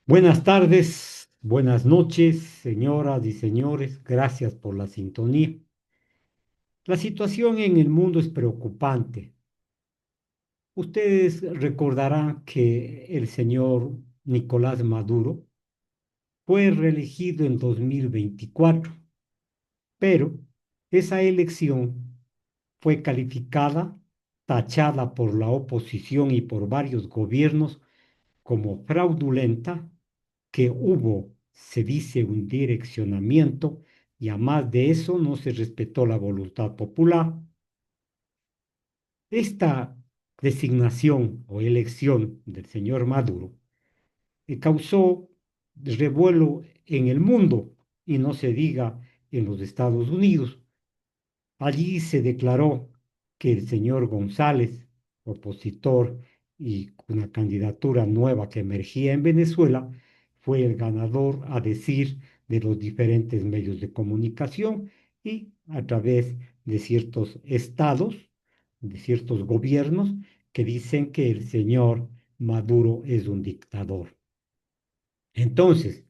Buenas tardes, buenas noches, señoras y señores. Gracias por la sintonía. La situación en el mundo es preocupante. Ustedes recordarán que el señor Nicolás Maduro fue reelegido en 2024, pero esa elección fue calificada, tachada por la oposición y por varios gobiernos como fraudulenta, que hubo, se dice, un direccionamiento y a más de eso no se respetó la voluntad popular. Esta designación o elección del señor Maduro causó revuelo en el mundo y no se diga en los Estados Unidos. Allí se declaró que el señor González, opositor y una candidatura nueva que emergía en Venezuela, fue el ganador a decir de los diferentes medios de comunicación y a través de ciertos estados, de ciertos gobiernos que dicen que el señor Maduro es un dictador. Entonces,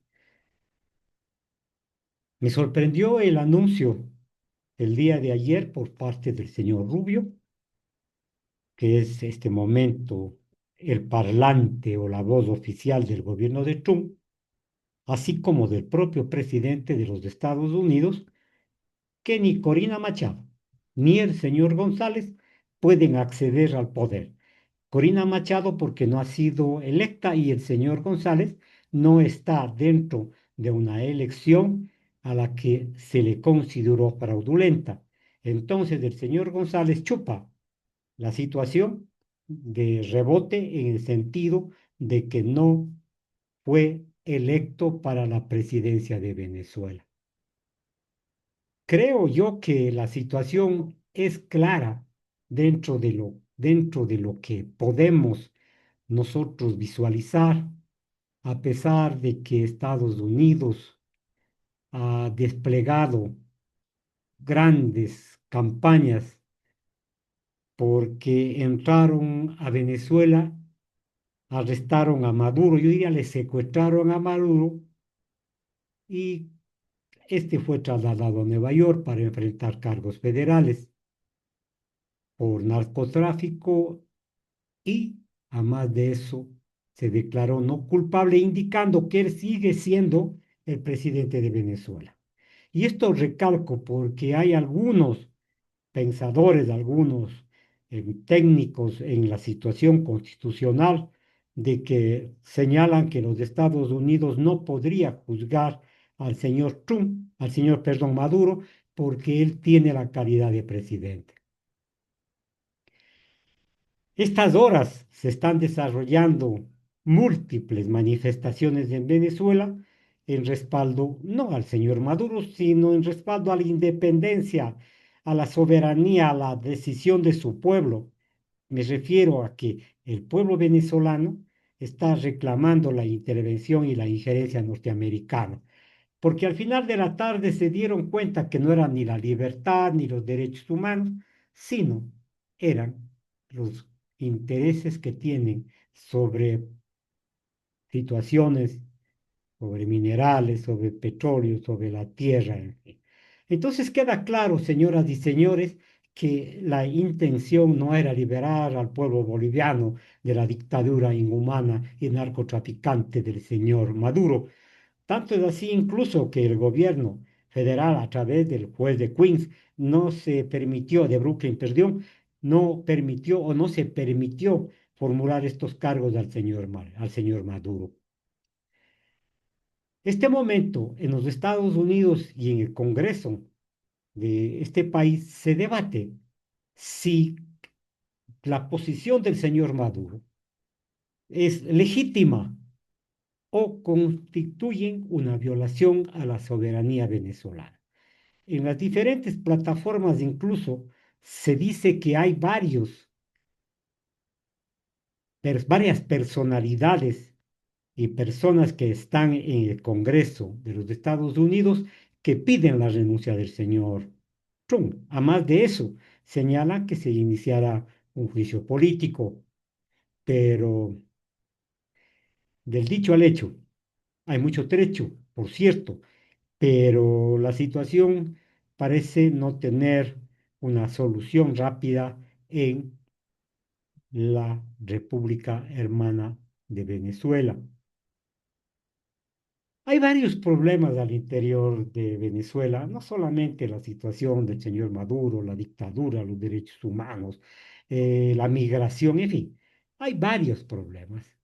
me sorprendió el anuncio el día de ayer por parte del señor Rubio, que es este momento el parlante o la voz oficial del gobierno de Trump, así como del propio presidente de los Estados Unidos, que ni Corina Machado ni el señor González pueden acceder al poder. Corina Machado porque no ha sido electa y el señor González no está dentro de una elección a la que se le consideró fraudulenta. Entonces el señor González chupa la situación de rebote en el sentido de que no fue electo para la presidencia de Venezuela. Creo yo que la situación es clara dentro de lo que podemos nosotros visualizar, a pesar de que Estados Unidos ha desplegado grandes campañas porque entraron a Venezuela, arrestaron a Maduro, yo diría le secuestraron a Maduro y este fue trasladado a Nueva York para enfrentar cargos federales por narcotráfico y, además de eso, se declaró no culpable, indicando que él sigue siendo el presidente de Venezuela. Y esto recalco porque hay algunos pensadores, algunos técnicos en la situación constitucional de que señalan que los Estados Unidos no podría juzgar al señor Trump, al señor, perdón, Maduro, porque él tiene la calidad de presidente. Estas horas se están desarrollando múltiples manifestaciones en Venezuela en respaldo no al señor Maduro, sino en respaldo a la independencia, a la soberanía, a la decisión de su pueblo. Me refiero a que el pueblo venezolano está reclamando la intervención y la injerencia norteamericana, porque al final de la tarde se dieron cuenta que no era ni la libertad ni los derechos humanos, sino eran los intereses que tienen sobre situaciones, sobre minerales, sobre petróleo, sobre la tierra, en fin. Entonces queda claro, señoras y señores, que la intención no era liberar al pueblo boliviano de la dictadura inhumana y narcotraficante del señor Maduro. Tanto es así incluso que el gobierno federal, a través del juez de Queens, no se permitió, de Brooklyn, perdón, no permitió o no se permitió formular estos cargos al señor Maduro. Este momento en los Estados Unidos y en el Congreso de este país se debate si la posición del señor Maduro es legítima o constituyen una violación a la soberanía venezolana. En las diferentes plataformas incluso se dice que hay varias personalidades y personas que están en el Congreso de los Estados Unidos que piden la renuncia del señor Trump. Además de eso, señalan que se iniciará un juicio político, pero del dicho al hecho. Hay mucho trecho, por cierto, pero la situación parece no tener una solución rápida en la República Hermana de Venezuela. Hay varios problemas al interior de Venezuela, no solamente la situación del señor Maduro, la dictadura, los derechos humanos, la migración, en fin, hay varios problemas,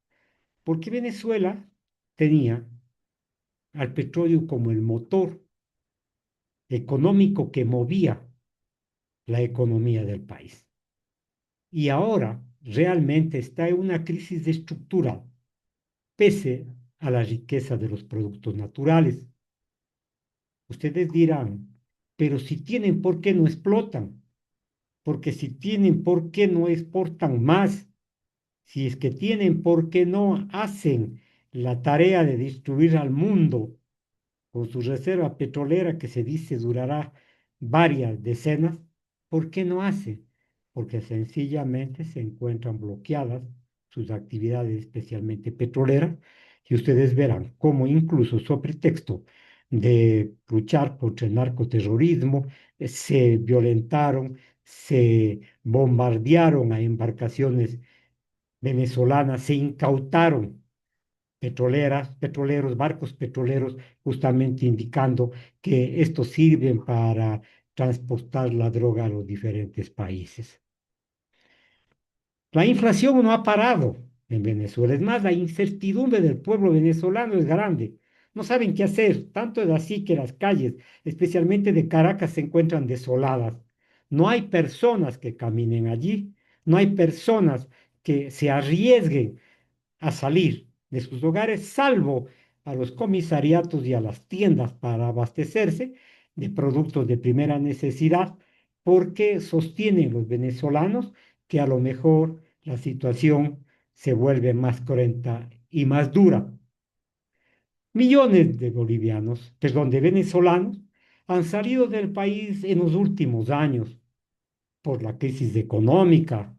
porque Venezuela tenía al petróleo como el motor económico que movía la economía del país. Y ahora realmente está en una crisis estructural, pese a la riqueza de los productos naturales. Ustedes dirán, pero si tienen, ¿por qué no explotan? Porque si tienen, ¿por qué no exportan más? Si es que tienen, ¿por qué no hacen la tarea de distribuir al mundo con su reserva petrolera que se dice durará varias decenas? ¿Por qué no hace? Porque sencillamente se encuentran bloqueadas sus actividades, especialmente petroleras, y ustedes verán cómo incluso sobre pretexto de luchar contra el narcoterrorismo, se violentaron, se bombardearon a embarcaciones venezolanas, se incautaron petroleros, barcos petroleros, justamente indicando que estos sirven para transportar la droga a los diferentes países. La inflación no ha parado en Venezuela. Es más, la incertidumbre del pueblo venezolano es grande. No saben qué hacer. Tanto es así que las calles, especialmente de Caracas, se encuentran desoladas. No hay personas que caminen allí. No hay personas que se arriesguen a salir de sus hogares, salvo a los comisariatos y a las tiendas para abastecerse de productos de primera necesidad, porque sostienen los venezolanos que a lo mejor la situación se vuelve más cruenta y más dura. Millones de bolivianos, perdón, de venezolanos han salido del país en los últimos años por la crisis económica,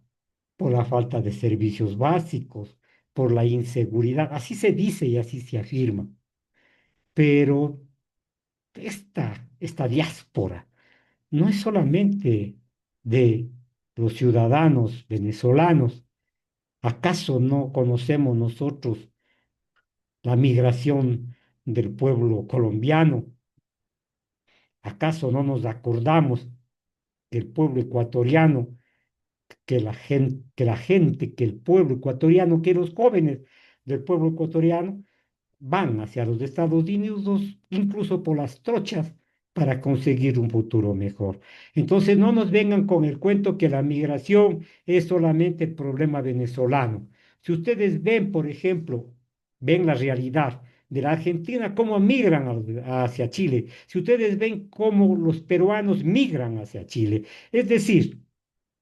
por la falta de servicios básicos, por la inseguridad. Así se dice y así se afirma. Pero esta diáspora no es solamente de los ciudadanos venezolanos. ¿Acaso no conocemos nosotros la migración del pueblo colombiano? ¿Acaso no nos acordamos del pueblo ecuatoriano, que el pueblo ecuatoriano, que los jóvenes del pueblo ecuatoriano van hacia los Estados Unidos, incluso por las trochas, para conseguir un futuro mejor? Entonces, no nos vengan con el cuento que la migración es solamente el problema venezolano. Si ustedes ven, por ejemplo, ven la realidad de la Argentina, cómo migran hacia Chile, si ustedes ven cómo los peruanos migran hacia Chile, es decir,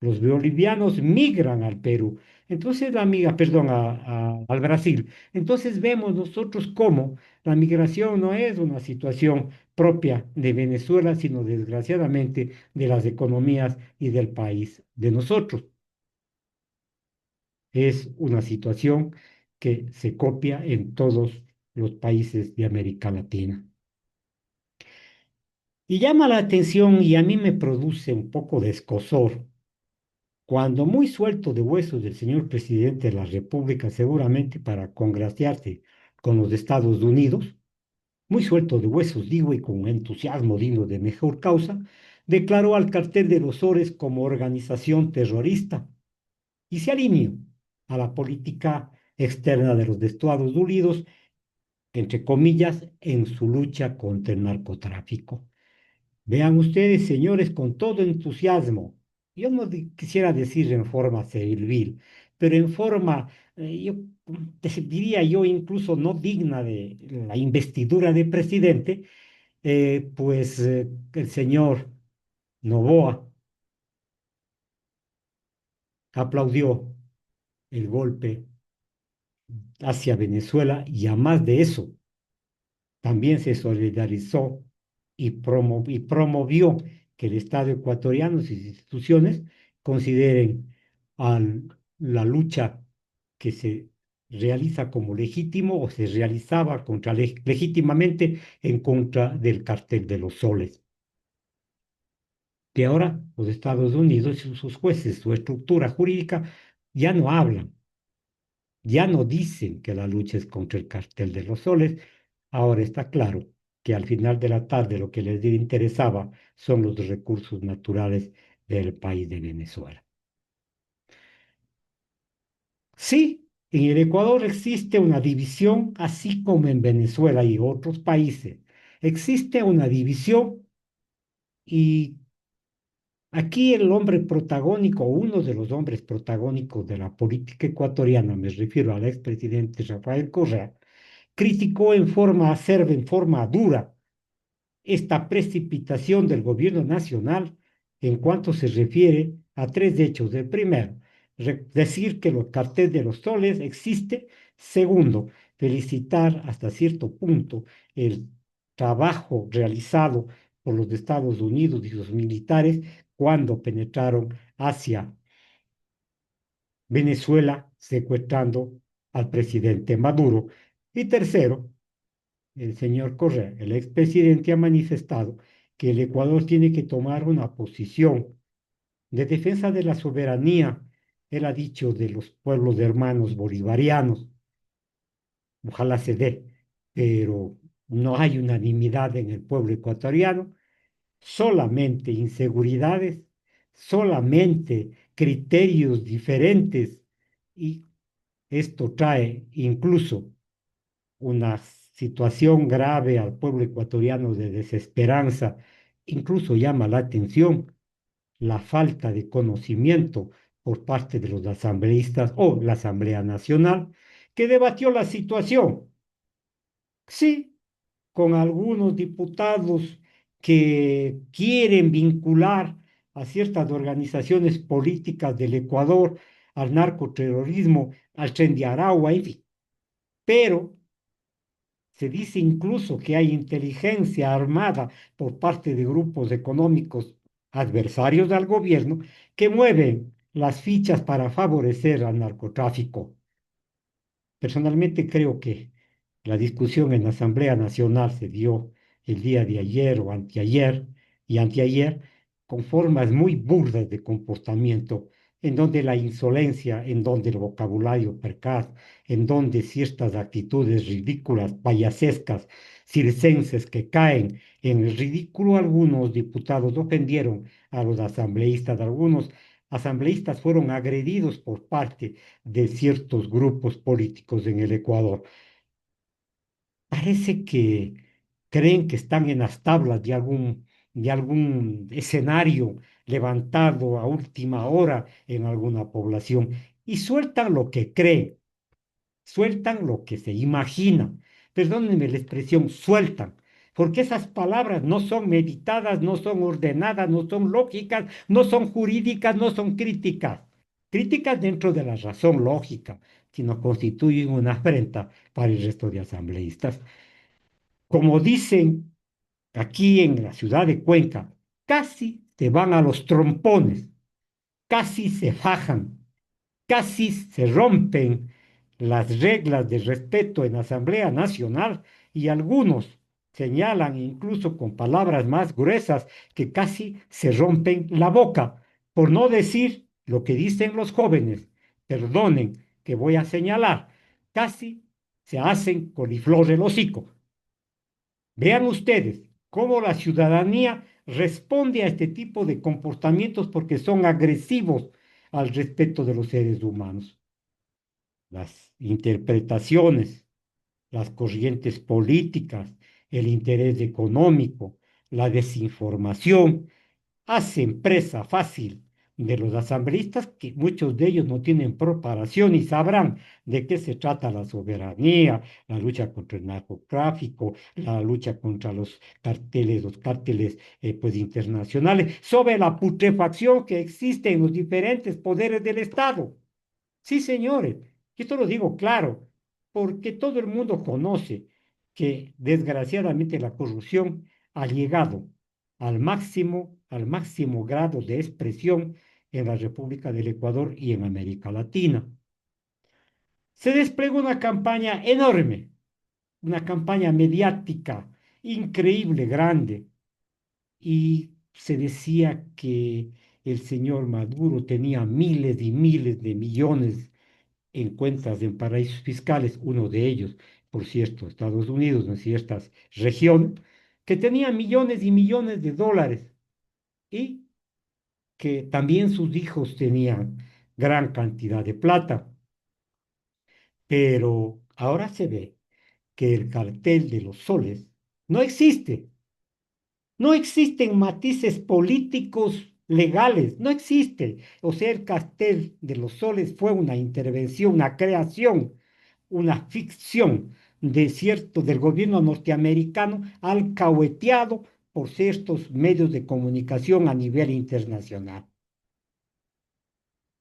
los bolivianos migran al Perú, entonces perdón, al Brasil. Entonces vemos nosotros cómo la migración no es una situación propia de Venezuela, sino desgraciadamente de las economías y del país de nosotros. Es una situación que se copia en todos los países de América Latina. Y llama la atención y a mí me produce un poco de escozor cuando muy suelto de huesos del señor presidente de la República, seguramente para congraciarse con los Estados Unidos, muy suelto de huesos, digo, y con entusiasmo digno de mejor causa, declaró al cartel de los Sores como organización terrorista y se alineó a la política externa de los Estados Unidos, entre comillas, en su lucha contra el narcotráfico. Vean ustedes, señores, con todo entusiasmo, yo no quisiera decir en forma servil, pero en forma, yo diría yo, incluso no digna de la investidura de presidente, el señor Noboa aplaudió el golpe hacia Venezuela y a más de eso, también se solidarizó y promovió que el Estado ecuatoriano y sus instituciones consideren la lucha que se realiza como legítimo o se realizaba legítimamente en contra del cartel de los soles, que ahora los Estados Unidos y sus jueces, su estructura jurídica, ya no hablan, ya no dicen que la lucha es contra el cartel de los soles. Ahora está claro que al final de la tarde lo que les interesaba son los recursos naturales del país de Venezuela. Sí, en el Ecuador existe una división, así como en Venezuela y otros países. Existe una división y aquí el hombre protagónico, uno de los hombres protagónicos de la política ecuatoriana, me refiero al expresidente Rafael Correa, criticó en forma acerba, en forma dura, esta precipitación del gobierno nacional en cuanto se refiere a tres hechos. El primero, decir que los carteles de los soles existe. Segundo, felicitar hasta cierto punto el trabajo realizado por los Estados Unidos y sus militares cuando penetraron hacia Venezuela secuestrando al presidente Maduro. Y tercero, el señor Correa, el expresidente, ha manifestado que el Ecuador tiene que tomar una posición de defensa de la soberanía, él ha dicho, de los pueblos hermanos bolivarianos. Ojalá se dé, pero no hay unanimidad en el pueblo ecuatoriano, solamente inseguridades, solamente criterios diferentes, y esto trae incluso una situación grave al pueblo ecuatoriano de desesperanza. Incluso llama la atención la falta de conocimiento por parte de los asambleístas o la Asamblea Nacional, que debatió la situación. Sí, con algunos diputados que quieren vincular a ciertas organizaciones políticas del Ecuador al narcoterrorismo, al Tren de Aragua, en fin. Pero se dice incluso que hay inteligencia armada por parte de grupos económicos adversarios al gobierno que mueven las fichas para favorecer al narcotráfico. Personalmente creo que la discusión en la Asamblea Nacional se dio el día de ayer o anteayer y anteayer con formas muy burdas de comportamiento, en donde la insolencia, en donde el vocabulario percaz, en donde ciertas actitudes ridículas, payasescas, circenses que caen en el ridículo. Algunos diputados ofendieron a los asambleístas, algunos asambleístas fueron agredidos por parte de ciertos grupos políticos en el Ecuador. Parece que creen que están en las tablas de algún escenario levantado a última hora en alguna población y sueltan lo que creen, sueltan lo que se imaginan. Perdónenme la expresión, sueltan. Porque esas palabras no son meditadas, no son ordenadas, no son lógicas, no son jurídicas, no son críticas. Críticas dentro de la razón lógica, sino constituyen una afrenta para el resto de asambleístas. Como dicen aquí en la ciudad de Cuenca, casi se van a los trompones, casi se fajan, casi se rompen las reglas de respeto en la Asamblea Nacional, y algunos señalan incluso con palabras más gruesas que casi se rompen la boca, por no decir lo que dicen los jóvenes. Perdonen que voy a señalar, casi se hacen coliflor el hocico. Vean ustedes cómo la ciudadanía responde a este tipo de comportamientos porque son agresivos al respeto de los seres humanos. Las interpretaciones, las corrientes políticas, el interés económico, la desinformación, hacen presa fácil de los asambleístas, que muchos de ellos no tienen preparación y sabrán de qué se trata la soberanía, la lucha contra el narcotráfico, la lucha contra los cárteles pues, internacionales, sobre la putrefacción que existe en los diferentes poderes del Estado. Sí, señores, y esto lo digo claro, porque todo el mundo conoce que desgraciadamente la corrupción ha llegado al máximo grado de expresión en la República del Ecuador y en América Latina. Se desplegó una campaña enorme, una campaña mediática increíble, grande, y se decía que el señor Maduro tenía miles y miles de millones en cuentas en paraísos fiscales, uno de ellos, por cierto, Estados Unidos, en ciertas regiones, que tenía millones y millones de dólares y que también sus hijos tenían gran cantidad de plata. Pero ahora se ve que el cartel de los soles no existe. No existen matices políticos legales, no existe. O sea, el cartel de los soles fue una intervención, una creación, una ficción del gobierno norteamericano alcahueteado por ciertos medios de comunicación a nivel internacional.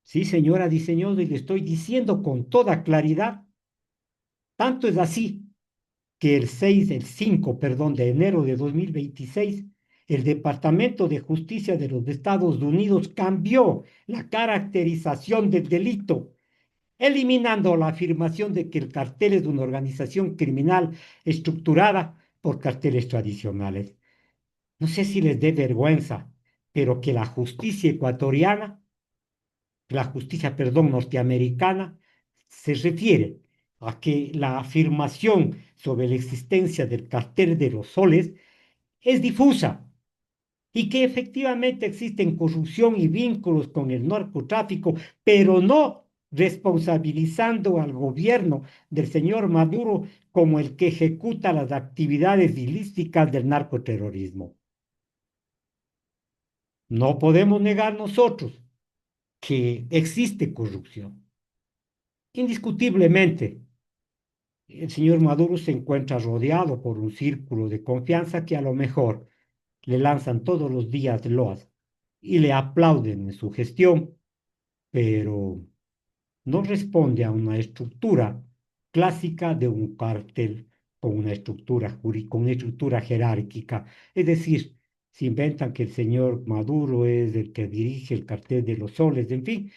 Sí, señora diseñadora, y le estoy diciendo con toda claridad, tanto es así que el 5, perdón, de enero de 2026, el Departamento de Justicia de los Estados Unidos cambió la caracterización del delito, eliminando la afirmación de que el cartel es una organización criminal estructurada por carteles tradicionales. No sé si les dé vergüenza, pero que la justicia ecuatoriana, la justicia, perdón, norteamericana, se refiere a que la afirmación sobre la existencia del cartel de los soles es difusa y que efectivamente existen corrupción y vínculos con el narcotráfico, pero no responsabilizando al gobierno del señor Maduro como el que ejecuta las actividades ilícitas del narcoterrorismo. No podemos negar nosotros que existe corrupción. Indiscutiblemente, el señor Maduro se encuentra rodeado por un círculo de confianza que a lo mejor le lanzan todos los días loas y le aplauden en su gestión, pero no responde a una estructura clásica de un cártel con una estructura jerárquica. Es decir, se inventan que el señor Maduro es el que dirige el cartel de los soles, en fin,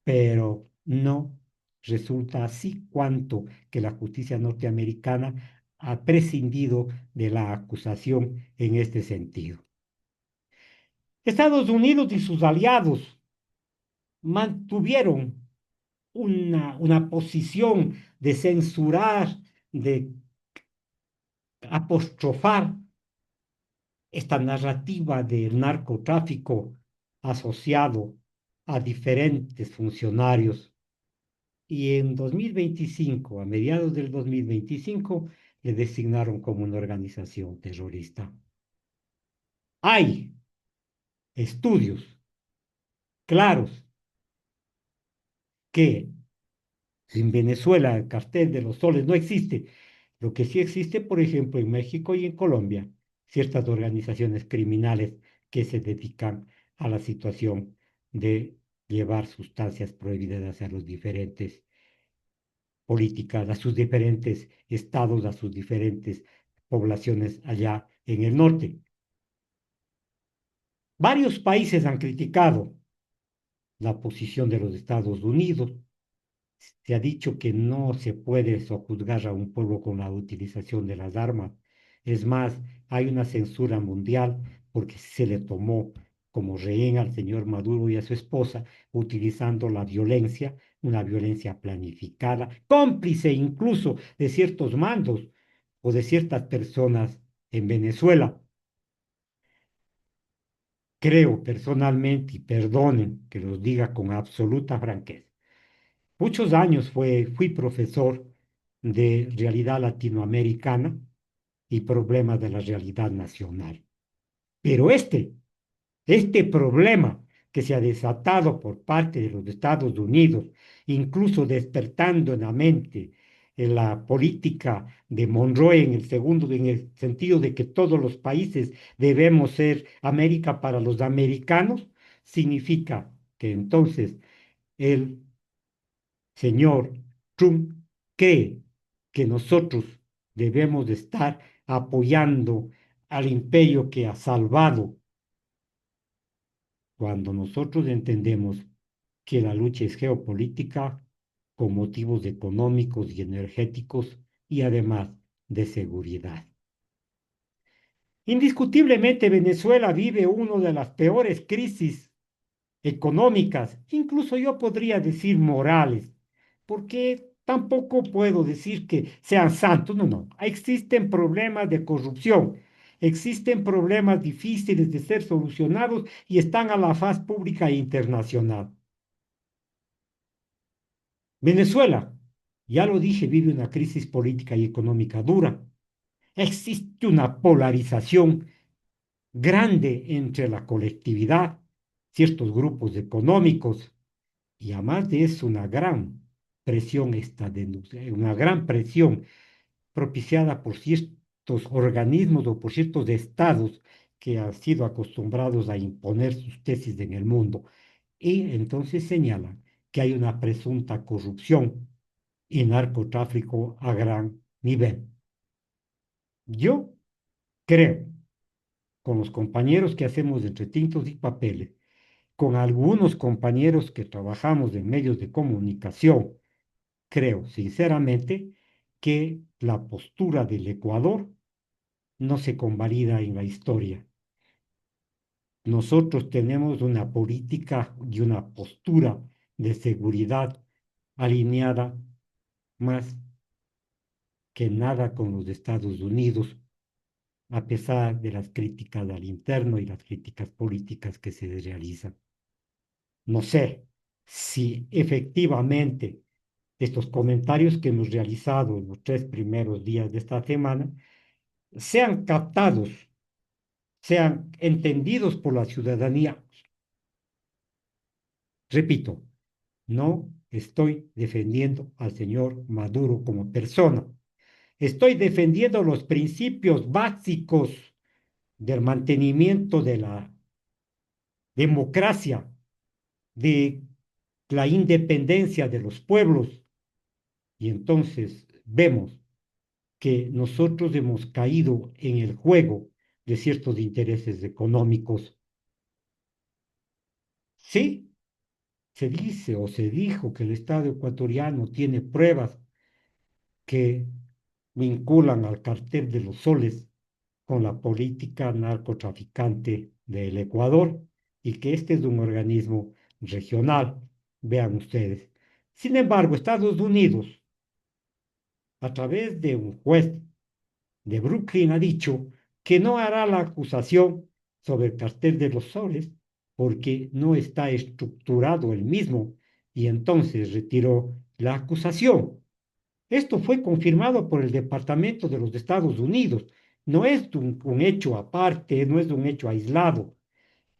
pero no resulta así cuanto que la justicia norteamericana ha prescindido de la acusación en este sentido. Estados Unidos y sus aliados mantuvieron una posición de censurar, de apostrofar esta narrativa del narcotráfico asociado a diferentes funcionarios. Y en 2025, a mediados del 2025, le designaron como una organización terrorista. Hay estudios claros que en Venezuela el cartel de los soles no existe. Lo que sí existe, por ejemplo, en México y en Colombia, ciertas organizaciones criminales que se dedican a la situación de llevar sustancias prohibidas a los diferentes políticas, a sus diferentes estados, a sus diferentes poblaciones allá en el norte. Varios países han criticado la posición de los Estados Unidos. Se ha dicho que no se puede sojuzgar a un pueblo con la utilización de las armas. Es más, hay una censura mundial porque se le tomó como rehén al señor Maduro y a su esposa, utilizando la violencia, una violencia planificada, cómplice incluso de ciertos mandos o de ciertas personas en Venezuela. Creo personalmente, y perdonen que los diga con absoluta franqueza, muchos años fui profesor de realidad latinoamericana y problemas de la realidad nacional. Pero este problema que se ha desatado por parte de los Estados Unidos, incluso despertando en la mente en la política de Monroe en el sentido de que todos los países debemos ser América para los americanos, significa que entonces el señor Trump cree que nosotros debemos de estar apoyando al imperio que ha salvado cuando nosotros entendemos que la lucha es geopolítica, con motivos económicos y energéticos y además de seguridad. Indiscutiblemente Venezuela vive una de las peores crisis económicas, incluso yo podría decir morales, porque tampoco puedo decir que sean santos, no, no. Existen problemas de corrupción, existen problemas difíciles de ser solucionados y están a la faz pública e internacional. Venezuela, ya lo dije, vive una crisis política y económica dura. Existe una polarización grande entre la colectividad, ciertos grupos económicos y además de eso una gran presión estadounidense, una gran presión propiciada por ciertos organismos o por ciertos estados que han sido acostumbrados a imponer sus tesis en el mundo. Y entonces señalan que hay una presunta corrupción y narcotráfico a gran nivel. Yo creo, con los compañeros que hacemos entre tintos y papeles, con algunos compañeros que trabajamos en medios de comunicación, creo sinceramente que la postura del Ecuador no se convalida en la historia. Nosotros tenemos una política y una postura de seguridad alineada más que nada con los Estados Unidos, a pesar de las críticas al interno y las críticas políticas que se realizan. No sé si efectivamente estos comentarios que hemos realizado en los 3 primeros días de esta semana sean captados, sean entendidos por la ciudadanía. Repito, no estoy defendiendo al señor Maduro como persona. Estoy defendiendo los principios básicos del mantenimiento de la democracia, de la independencia de los pueblos. Y entonces vemos que nosotros hemos caído en el juego de ciertos intereses económicos. Sí, se dice o se dijo que el Estado ecuatoriano tiene pruebas que vinculan al cartel de los soles con la política narcotraficante del Ecuador y que este es un organismo regional, vean ustedes. Sin embargo, Estados Unidos, a través de un juez de Brooklyn, ha dicho que no hará la acusación sobre el cartel de los soles porque no está estructurado el mismo y entonces retiró la acusación. Esto fue confirmado por el Departamento de los Estados Unidos. No es un hecho aparte, no es un hecho aislado.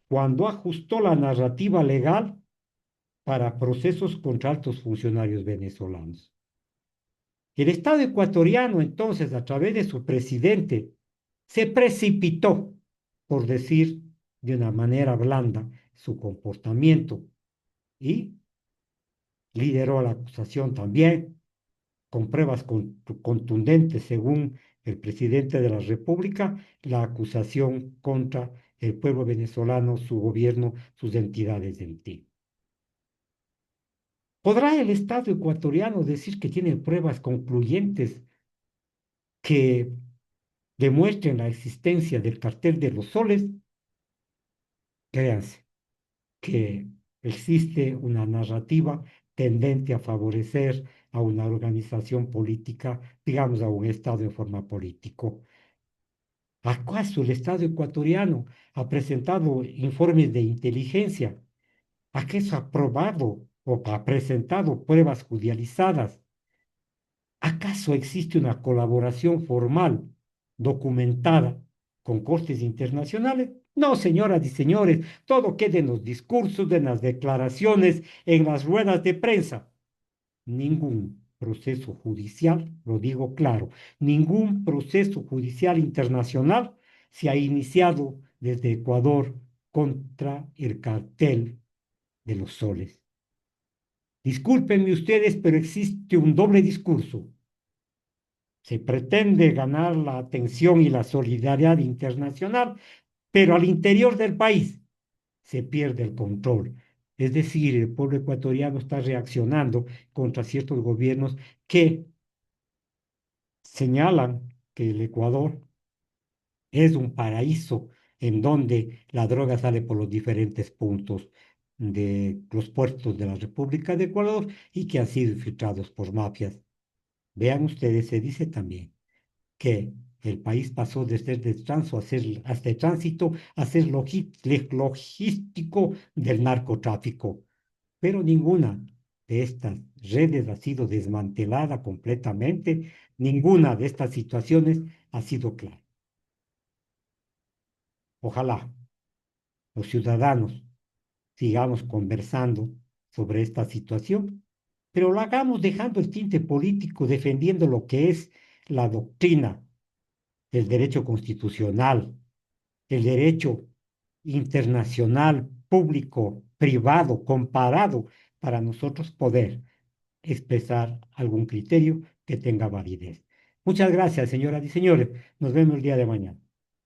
Cuando ajustó la narrativa legal para procesos contra altos funcionarios venezolanos. El Estado ecuatoriano, entonces, a través de su presidente, se precipitó, por decir de una manera blanda, su comportamiento y lideró la acusación también con pruebas contundentes, según el presidente de la República, la acusación contra el pueblo venezolano, su gobierno, sus entidades en ti. ¿Podrá el Estado ecuatoriano decir que tiene pruebas concluyentes que demuestren la existencia del cartel de los soles? Créanse que existe una narrativa tendente a favorecer a una organización política, digamos a un Estado en forma político. ¿Acaso el Estado ecuatoriano ha presentado informes de inteligencia? ¿Acaso ha probado o ha presentado pruebas judicializadas? ¿Acaso existe una colaboración formal, documentada, con cortes internacionales? No, señoras y señores, todo queda en los discursos, en las declaraciones, en las ruedas de prensa. Ningún proceso judicial, lo digo claro, ningún proceso judicial internacional se ha iniciado desde Ecuador contra el cartel de los soles. Discúlpenme ustedes, pero existe un doble discurso. Se pretende ganar la atención y la solidaridad internacional, pero al interior del país se pierde el control. Es decir, el pueblo ecuatoriano está reaccionando contra ciertos gobiernos que señalan que el Ecuador es un paraíso en donde la droga sale por los diferentes puntos de los puertos de la República de Ecuador y que han sido infiltrados por mafias. Vean ustedes, se dice también que el país pasó de ser de tránsito a ser, hasta de tránsito a ser logístico del narcotráfico, pero ninguna de estas redes ha sido desmantelada completamente, ninguna de estas situaciones ha sido clara. Ojalá los ciudadanos sigamos conversando sobre esta situación, pero lo hagamos dejando el tinte político, defendiendo lo que es la doctrina, el derecho constitucional, el derecho internacional, público, privado, comparado, para nosotros poder expresar algún criterio que tenga validez. Muchas gracias, señoras y señores. Nos vemos el día de mañana.